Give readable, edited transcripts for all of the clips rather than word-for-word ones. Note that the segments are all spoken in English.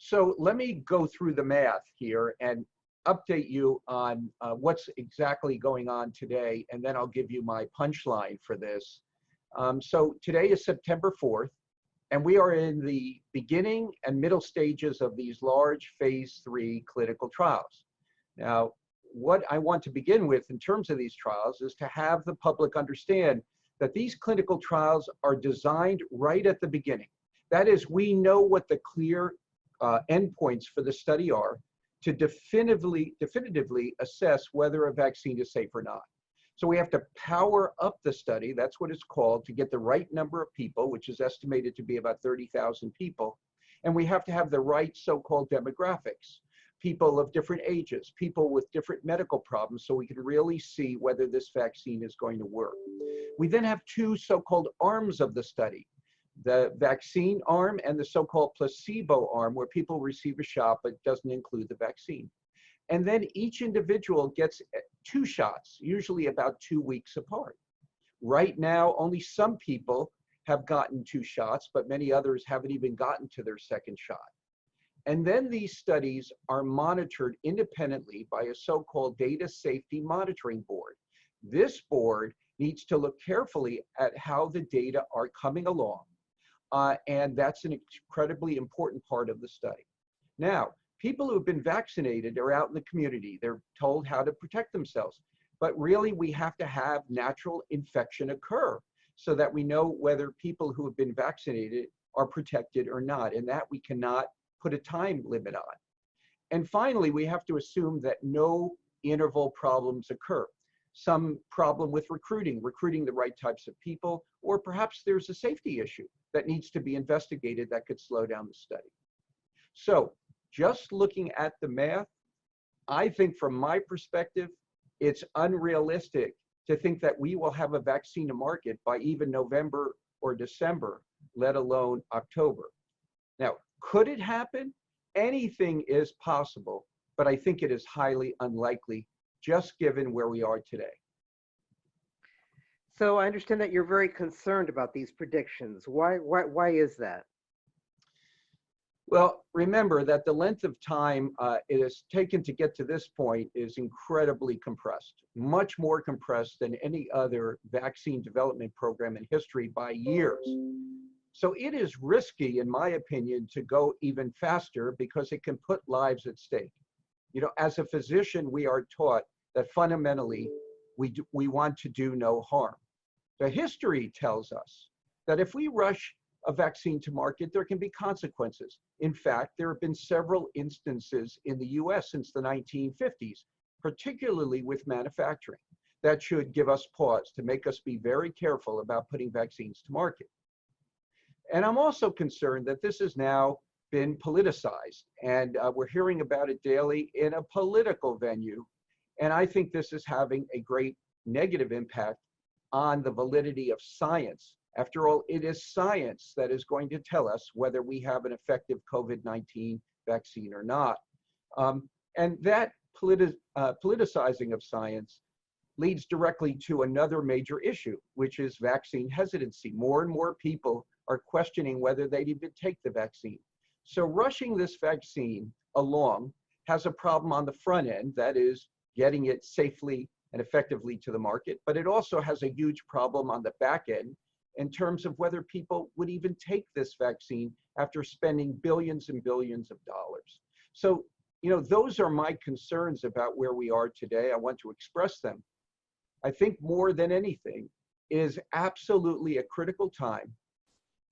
So let me go through the math here and update you on what's exactly going on today, and then I'll give you my punchline for this. So today is September 4th, and we are in the beginning and middle stages of these large phase 3 clinical trials. Now, what I want to begin with in terms of these trials is to have the public understand that these clinical trials are designed right at the beginning. That is, we know what the clear endpoints for the study are to definitively assess whether a vaccine is safe or not. So we have to power up the study, that's what it's called, to get the right number of people, which is estimated to be about 30,000 people. And we have to have the right so-called demographics, people of different ages, people with different medical problems, so we can really see whether this vaccine is going to work. We then have two so-called arms of the study, the vaccine arm and the so-called placebo arm, where people receive a shot but doesn't include the vaccine. And then each individual gets 2 shots, usually about 2 weeks apart. Right now, only some people have gotten 2 shots, but many others haven't even gotten to their second shot. And then these studies are monitored independently by a so-called data safety monitoring board. This board needs to look carefully at how the data are coming along. And that's an incredibly important part of the study. Now, people who have been vaccinated are out in the community. They're told how to protect themselves. But really, we have to have natural infection occur so that we know whether people who have been vaccinated are protected or not, and that we cannot put a time limit on. And finally, we have to assume that no interval problems occur. Some problem with recruiting the right types of people, or perhaps there's a safety issue that needs to be investigated that could slow down the study. So just looking at the math, I think from my perspective, it's unrealistic to think that we will have a vaccine to market by even November or December, let alone October. Now, could it happen? Anything is possible, but I think it is highly unlikely, just given where we are today. So I understand that you're very concerned about these predictions. Why is that? Well, remember that the length of time it has taken to get to this point is incredibly compressed, much more compressed than any other vaccine development program in history by years. So it is risky, in my opinion, to go even faster because it can put lives at stake. You know, as a physician, we are taught that fundamentally we want to do no harm. The history tells us that if we rush a vaccine to market, there can be consequences. In fact, there have been several instances in the US since the 1950s, particularly with manufacturing, that should give us pause to make us be very careful about putting vaccines to market. And I'm also concerned that this has now been politicized, and we're hearing about it daily in a political venue. And I think this is having a great negative impact on the validity of science. After all, it is science that is going to tell us whether we have an effective COVID-19 vaccine or not. And that politicizing of science leads directly to another major issue, which is vaccine hesitancy. More and more people are questioning whether they'd even take the vaccine. So rushing this vaccine along has a problem on the front end, that is getting it safely and effectively to the market, but it also has a huge problem on the back end in terms of whether people would even take this vaccine after spending billions and billions of dollars. So, you know, those are my concerns about where we are today. I want to express them. I think more than anything, it is absolutely a critical time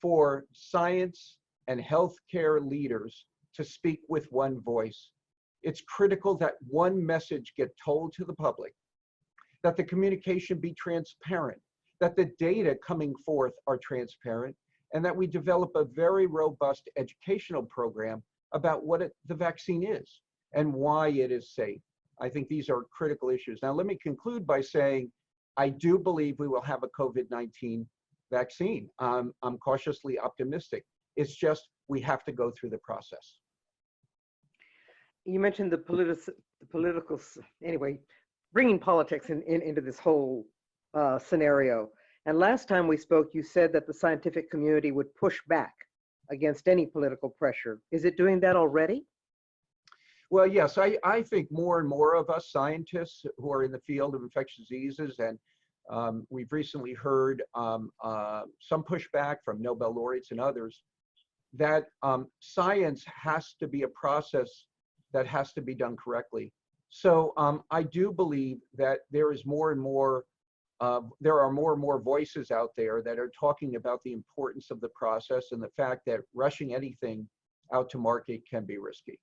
for science and healthcare leaders to speak with one voice. It's critical that one message get told to the public, that the communication be transparent, that the data coming forth are transparent, and that we develop a very robust educational program about what the vaccine is and why it is safe. I think these are critical issues. Now, let me conclude by saying, I do believe we will have a COVID-19 vaccine. I'm cautiously optimistic. It's just, we have to go through the process. You mentioned the political, anyway, bringing politics into this whole scenario. And last time we spoke, you said that the scientific community would push back against any political pressure. Is it doing that already? Well, yes, I think more and more of us scientists who are in the field of infectious diseases, and we've recently heard some pushback from Nobel laureates and others, that science has to be a process that has to be done correctly. So I do believe that there is more and more, there are more and more voices out there that are talking about the importance of the process and the fact that rushing anything out to market can be risky.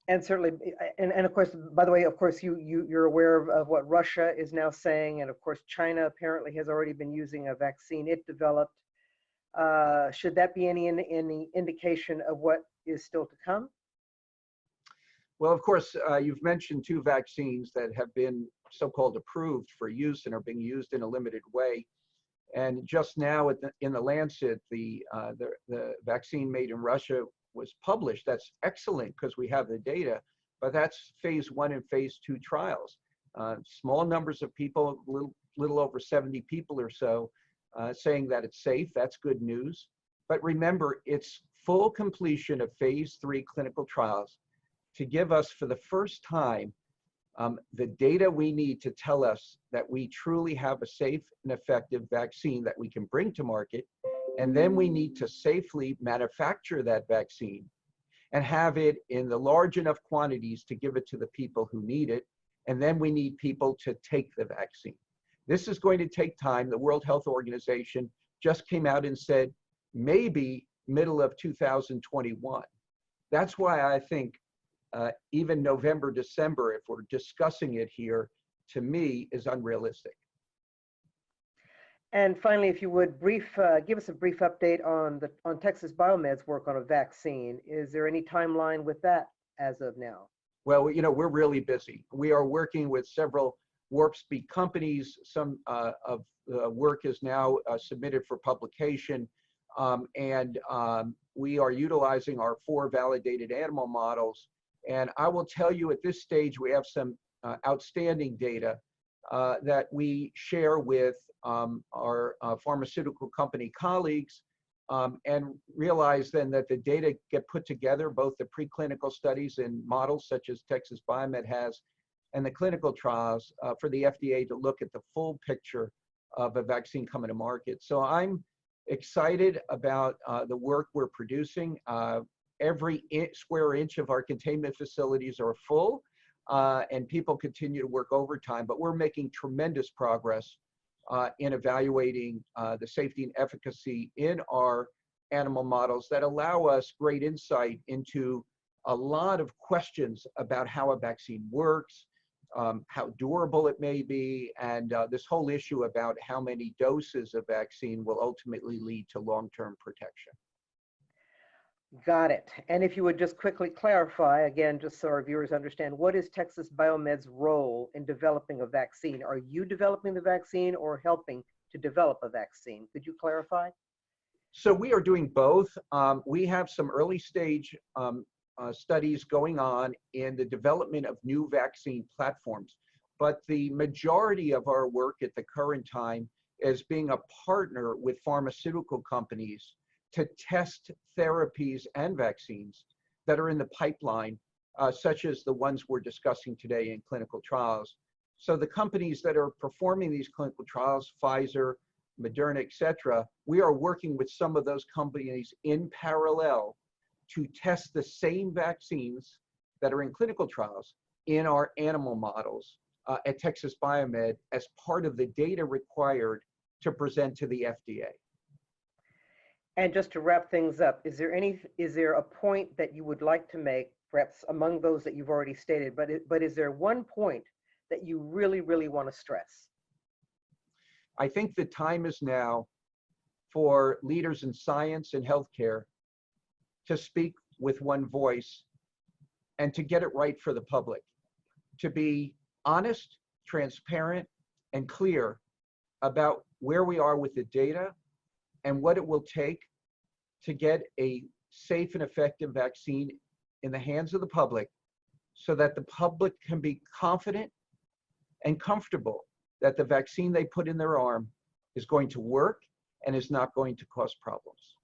And certainly, and of course, by the way, of course, you're aware of what Russia is now saying, and of course, China apparently has already been using a vaccine it developed. Should that be any indication of what is still to come? Well, of course, you've mentioned two vaccines that have been so-called approved for use and are being used in a limited way. And just now in the Lancet, the vaccine made in Russia was published. That's excellent because we have the data, but that's phase 1 and phase 2 trials. Small numbers of people, little over 70 people or so, saying that it's safe. That's good news. But remember, it's full completion of phase 3 clinical trials to give us, for the first time, the data we need to tell us that we truly have a safe and effective vaccine that we can bring to market. And then we need to safely manufacture that vaccine and have it in the large enough quantities to give it to the people who need it. And then we need people to take the vaccine. This is going to take time. The World Health Organization just came out and said, maybe middle of 2021. That's why I think even November, December, if we're discussing it here, to me is unrealistic. And finally, if you would give us a brief update on Texas Biomed's work on a vaccine. Is there any timeline with that as of now? Well, you know, we're really busy. We are working with several warp speed companies. Some of the work is now submitted for publication, and we are utilizing our 4 validated animal models. And I will tell you at this stage, we have some outstanding data that we share with our pharmaceutical company colleagues, and realize then that the data get put together, both the preclinical studies and models such as Texas Biomed has, and the clinical trials for the FDA to look at the full picture of a vaccine coming to market. So I'm excited about the work we're producing. Every square inch of our containment facilities are full, and people continue to work overtime, but we're making tremendous progress in evaluating the safety and efficacy in our animal models that allow us great insight into a lot of questions about how a vaccine works, how durable it may be, and this whole issue about how many doses of vaccine will ultimately lead to long-term protection. Got it. And if you would just quickly clarify, again, just so our viewers understand, what is Texas Biomed's role in developing a vaccine? Are you developing the vaccine or helping to develop a vaccine? Could you clarify? So we are doing both. We have some early stage studies going on in the development of new vaccine platforms, but the majority of our work at the current time is being a partner with pharmaceutical companies to test therapies and vaccines that are in the pipeline, such as the ones we're discussing today in clinical trials. So the companies that are performing these clinical trials, Pfizer, Moderna, et cetera, we are working with some of those companies in parallel to test the same vaccines that are in clinical trials in our animal models at Texas Biomed as part of the data required to present to the FDA. And just to wrap things up, is there a point that you would like to make, perhaps among those that you've already stated, but is there one point that you really, really want to stress? I think the time is now for leaders in science and healthcare to speak with one voice and to get it right for the public, to be honest, transparent, and clear about where we are with the data and what it will take to get a safe and effective vaccine in the hands of the public so that the public can be confident and comfortable that the vaccine they put in their arm is going to work and is not going to cause problems.